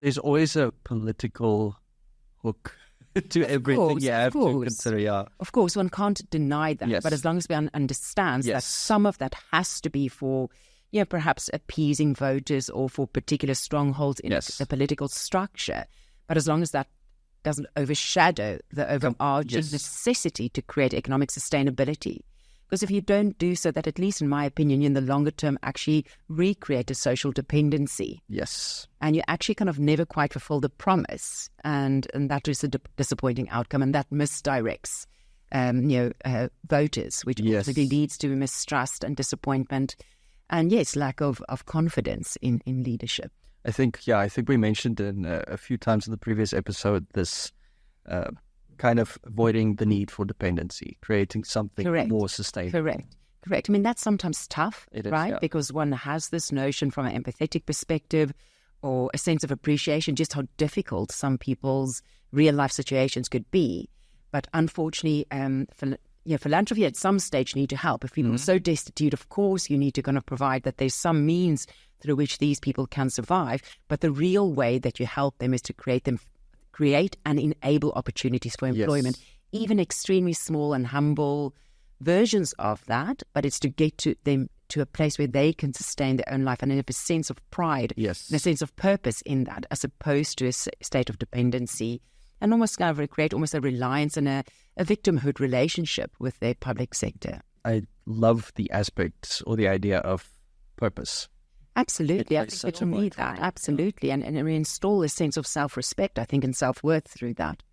There's always a political hook to everything you have to consider. Yeah, of course, one can't deny that. Yes. But as long as one understands that Yes. some of that has to be for, perhaps appeasing voters or for particular strongholds in Yes. the political structure, but as long as that doesn't overshadow the overarching Yes. necessity to create economic sustainability. Because if you don't do so, that at least in my opinion, in the longer term, actually recreate a social dependency. yes, And you actually kind of never quite fulfill the promise. And that is a disappointing outcome. And that misdirects, voters, which Yes. ultimately leads to mistrust and disappointment. And yes, lack of confidence in leadership. I think we mentioned in a few times in the previous episode this kind of avoiding the need for dependency, creating something more sustainable. Correct. I mean, that's sometimes tough, It is, right? yeah. Because one has this notion from an empathetic perspective or a sense of appreciation, just how difficult some people's real life situations could be. But unfortunately, philanthropy at some stage need to help. If people are so destitute, of course, you need to kind of provide that there's some means through which these people can survive. But the real way that you help them is to create and enable opportunities for employment, even extremely small and humble versions of that. But it's to get to them to a place where they can sustain their own life and have a sense of pride, Yes. and a sense of purpose in that, as opposed to a state of dependency, and almost kind of create almost a reliance and a victimhood relationship with their public sector. I love the aspect or the idea of purpose. Absolutely. I plays think such people a need vital that. role, Absolutely. And reinstall a sense of self-respect, I think, and self-worth through that.